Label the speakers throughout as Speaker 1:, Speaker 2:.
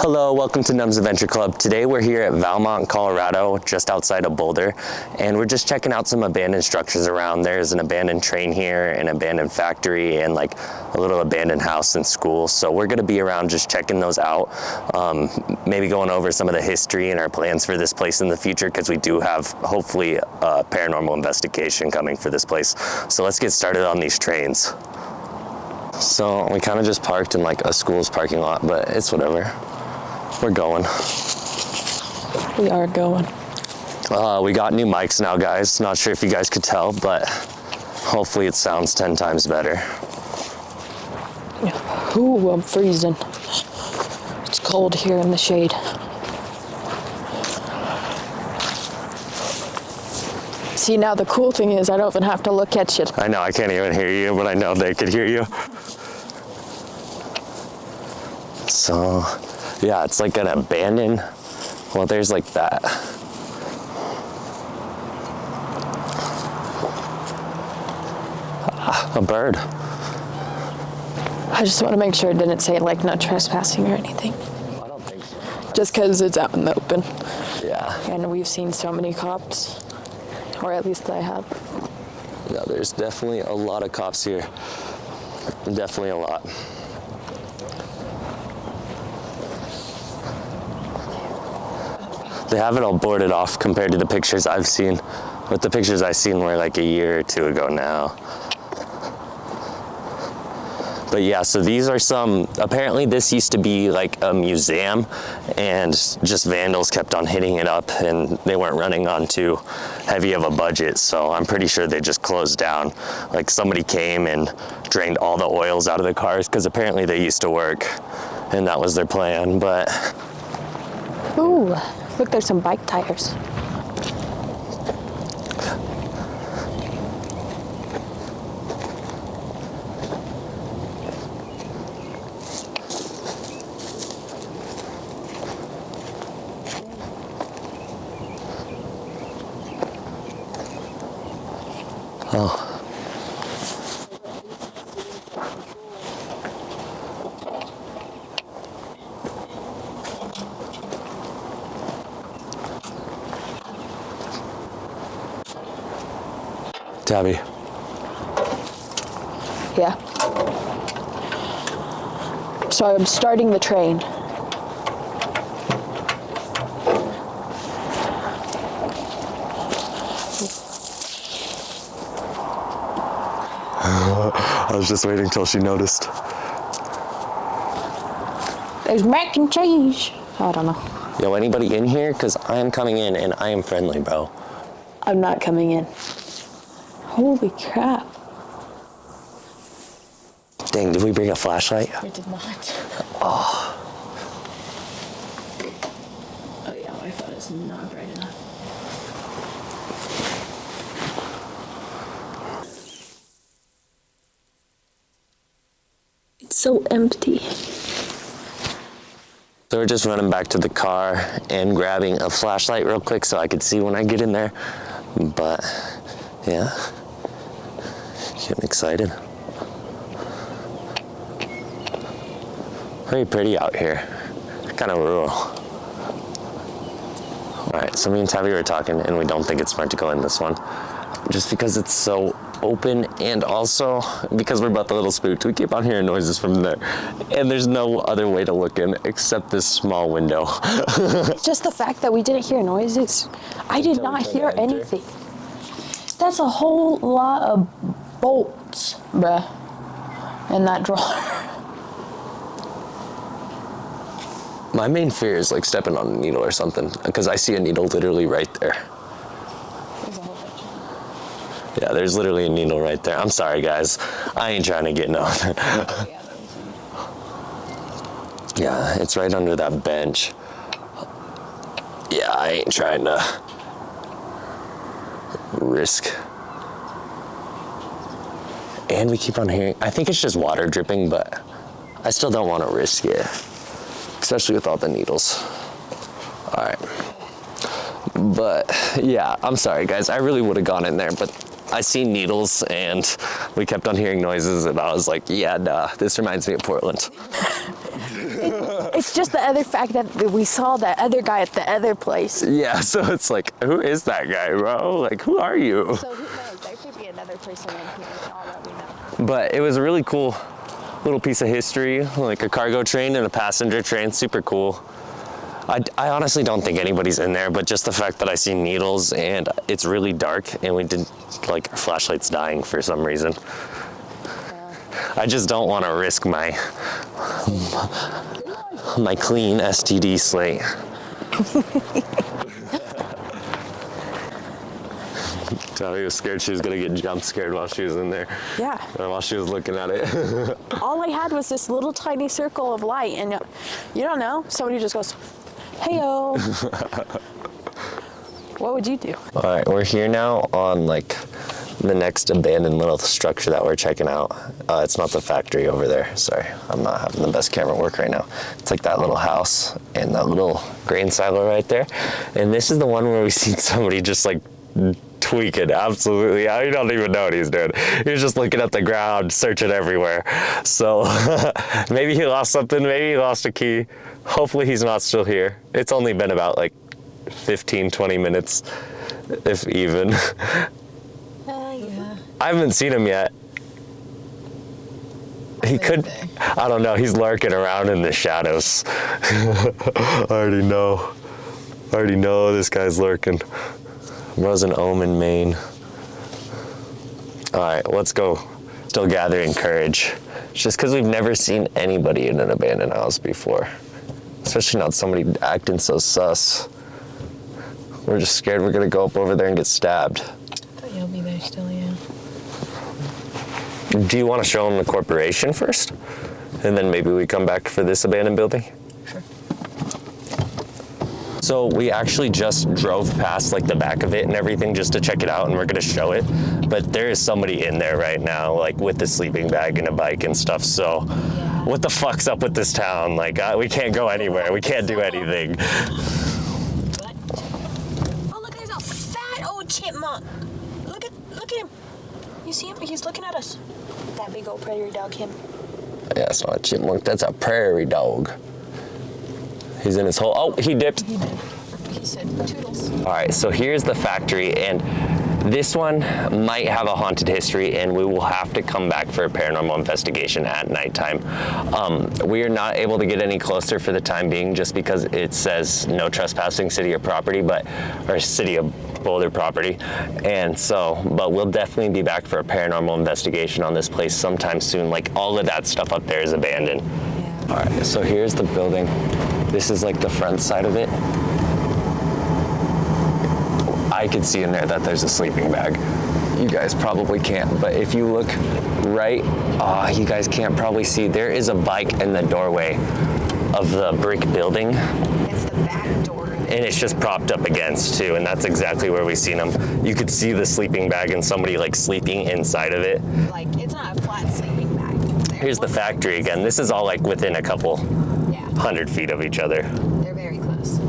Speaker 1: Hello, welcome to Numb's Adventure Club. Today we're here at Valmont, Colorado, just outside of Boulder, and we're just checking out some abandoned structures around. There's an abandoned train here, an abandoned factory, and like a little abandoned house and school. So we're gonna be around just checking those out, maybe going over some of the history and our plans for this place in the future, because we do have hopefully a paranormal investigation coming for this place. So let's get started on these trains. So we kind of just parked in like a school's parking lot, but it's whatever. We're going.
Speaker 2: We are going.
Speaker 1: We got new mics now, guys. Not sure if you guys could tell, but hopefully it sounds 10 times better.
Speaker 2: Ooh, I'm freezing. It's cold here in the shade. See, now the cool thing is I don't even have to look at you.
Speaker 1: I know, I can't even hear you, but I know they could hear you. So, yeah, it's like an abandoned, well, there's like that. A bird.
Speaker 2: I just want to make sure it didn't say like no trespassing or anything.
Speaker 1: I don't think so.
Speaker 2: Just because it's out in the open.
Speaker 1: Yeah.
Speaker 2: And we've seen so many cops, or at least I have.
Speaker 1: Yeah, there's definitely a lot of cops here. Definitely a lot. They have it all boarded off compared to the pictures I've seen. But the pictures I've seen were like a year or two ago now. But yeah, so these are some, apparently this used to be like a museum and just vandals kept on hitting it up and they weren't running on too heavy of a budget. So I'm pretty sure they just closed down. Like somebody came and drained all the oils out of the cars because apparently they used to work and that was their plan, but.
Speaker 2: Ooh. Look, there's some bike tires.
Speaker 1: Oh. Tabby.
Speaker 2: Yeah. So I'm starting the train.
Speaker 1: I was just waiting till she noticed.
Speaker 2: There's mac and cheese. I don't know.
Speaker 1: Yo, anybody in here? Because I am coming in and I am friendly, bro.
Speaker 2: I'm not coming in. Holy crap.
Speaker 1: Dang, did we bring a flashlight?
Speaker 2: We did not.
Speaker 1: Oh.
Speaker 2: Oh yeah, I thought it was not bright enough. It's so empty.
Speaker 1: So we're just running back to the car and grabbing a flashlight real quick so I could see when I get in there. But, yeah. Getting excited. Very pretty out here. Kind of rural. Alright, so me and Tabby were talking and we don't think it's smart to go in this one. Just because it's so open and also because we're both a little spooked. We keep on hearing noises from there. And there's no other way to look in except this small window.
Speaker 2: Just the fact that we didn't hear noises. I did not hear anything. That's a whole lot of bolts, bruh, in that drawer.
Speaker 1: My main fear is like stepping on a needle or something, because I see a needle literally right there.
Speaker 2: There's a whole bunch.
Speaker 1: Yeah, there's literally a needle right there. I'm sorry, guys. I ain't trying to get nothing. Yeah, it's right under that bench. Yeah, I ain't trying to risk. And we keep on hearing, I think it's just water dripping, but I still don't want to risk it, especially with all the needles. All right. But yeah, I'm sorry guys, I really would have gone in there, but I seen needles and we kept on hearing noises and I was like, yeah, nah, this reminds me of Portland.
Speaker 2: It's just the other fact that we saw that other guy at the other place.
Speaker 1: Yeah, so it's like, who is that guy, bro? Like, who are you?
Speaker 2: So who knows? There could be another person in here for all that we know.
Speaker 1: But it was a really cool little piece of history, like a cargo train and a passenger train, super cool. I honestly don't think anybody's in there, but just the fact that I see needles and it's really dark and we did, like, our flashlight's dying for some reason. I just don't want to risk my clean STD slate. Tally was scared she was gonna get jump scared while she was in there.
Speaker 2: Yeah.
Speaker 1: While she was looking at it.
Speaker 2: All I had was this little tiny circle of light, and you don't know. Somebody just goes, "Hey-o." What would you do?
Speaker 1: All right, we're here now on like the next abandoned little structure that we're checking out. It's not the factory over there. Sorry, I'm not having the best camera work right now. It's like that little house and that little grain silo right there. And this is the one where we seen somebody just like tweaking, absolutely. I don't even know what he's doing. He was just looking at the ground, searching everywhere. So maybe he lost something, maybe he lost a key. Hopefully he's not still here. It's only been about like 15, 20 minutes, if even.
Speaker 2: Yeah.
Speaker 1: I haven't seen him yet. He could, I don't know, he's lurking around in the shadows. I already know this guy's lurking. Rosen-Omen, Maine. All right, let's go. Still gathering courage. It's just because we've never seen anybody in an abandoned house before. Especially not somebody acting so sus. We're just scared we're gonna go up over there and get stabbed.
Speaker 2: I thought you'll be there still, yeah.
Speaker 1: Do you want to show them the corporation first? And then maybe we come back for this abandoned building?
Speaker 2: Sure.
Speaker 1: So we actually just drove past like the back of it and everything just to check it out, and we're gonna show it. But there is somebody in there right now, like with the sleeping bag and a bike and stuff. So what the fuck's up with this town? Like we can't go anywhere. We can't do anything.
Speaker 2: What? Oh, look, there's a fat old chipmunk. Look at him. You see him? He's looking at us. That big old prairie dog, him.
Speaker 1: Yeah, it's not a chipmunk. That's a prairie dog. He's in his hole. Oh, he dipped.
Speaker 2: He did. He said toodles.
Speaker 1: All right, so here's the factory, and this one might have a haunted history, and we will have to come back for a paranormal investigation at nighttime. We are not able to get any closer for the time being just because it says no trespassing city or property, or city of Boulder property. And so, but we'll definitely be back for a paranormal investigation on this place sometime soon. Like all of that stuff up there is abandoned.
Speaker 2: Yeah.
Speaker 1: All right, so here's the building. This is like the front side of it. I could see in there that there's a sleeping bag. You guys probably can't, but if you look right, you guys can't probably see, there is a bike in the doorway of the brick building.
Speaker 2: It's the back door.
Speaker 1: And it's just propped up against too, and that's exactly where we seen them. You could see the sleeping bag and somebody like sleeping inside of it.
Speaker 2: Like, it's not a flat sleeping bag.
Speaker 1: Here's the factory again. This is all like within a couple 100 feet of each other.
Speaker 2: They're very close.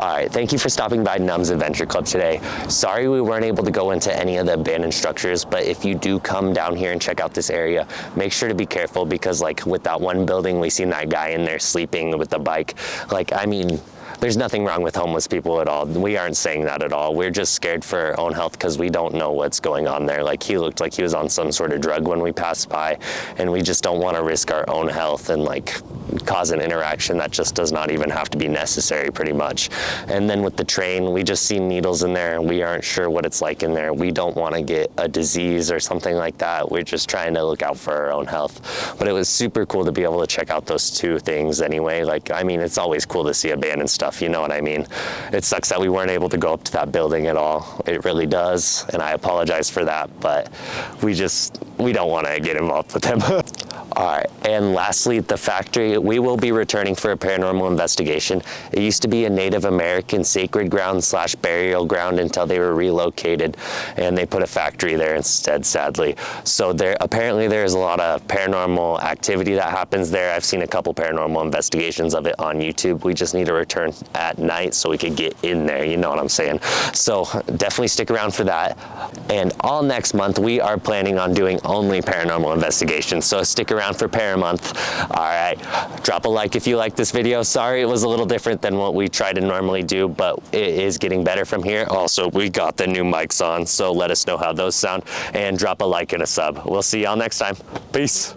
Speaker 1: All right, thank you for stopping by Numb's Adventure Club today. Sorry we weren't able to go into any of the abandoned structures, but if you do come down here and check out this area, make sure to be careful because like with that one building, we seen that guy in there sleeping with the bike. Like, I mean, there's nothing wrong with homeless people at all. We aren't saying that at all. We're just scared for our own health because we don't know what's going on there. Like he looked like he was on some sort of drug when we passed by, and we just don't want to risk our own health and like cause an interaction that just does not even have to be necessary pretty much. And then with the train, we just see needles in there and we aren't sure what it's like in there. We don't want to get a disease or something like that. We're just trying to look out for our own health. But it was super cool to be able to check out those two things anyway. Like, I mean, it's always cool to see abandoned stuff, you know what I mean? It sucks that we weren't able to go up to that building at all. It really does, and I apologize for that, but we don't want to get involved with them. All right, and lastly, the factory, we will be returning for a paranormal investigation. It used to be a Native American sacred ground / burial ground until they were relocated, and they put a factory there instead, sadly. So apparently there's a lot of paranormal activity that happens there. I've seen a couple paranormal investigations of it on YouTube. We just need to return at night so we could get in there, you know what I'm saying? So definitely stick around for that. And all next month, we are planning on doing only paranormal investigations. So stick around for Para Month. All right, drop a like if you like this video. Sorry, it was a little different than what we try to normally do, but it is getting better from here. Also, we got the new mics on, so let us know how those sound, and drop a like and a sub. We'll see y'all next time. Peace.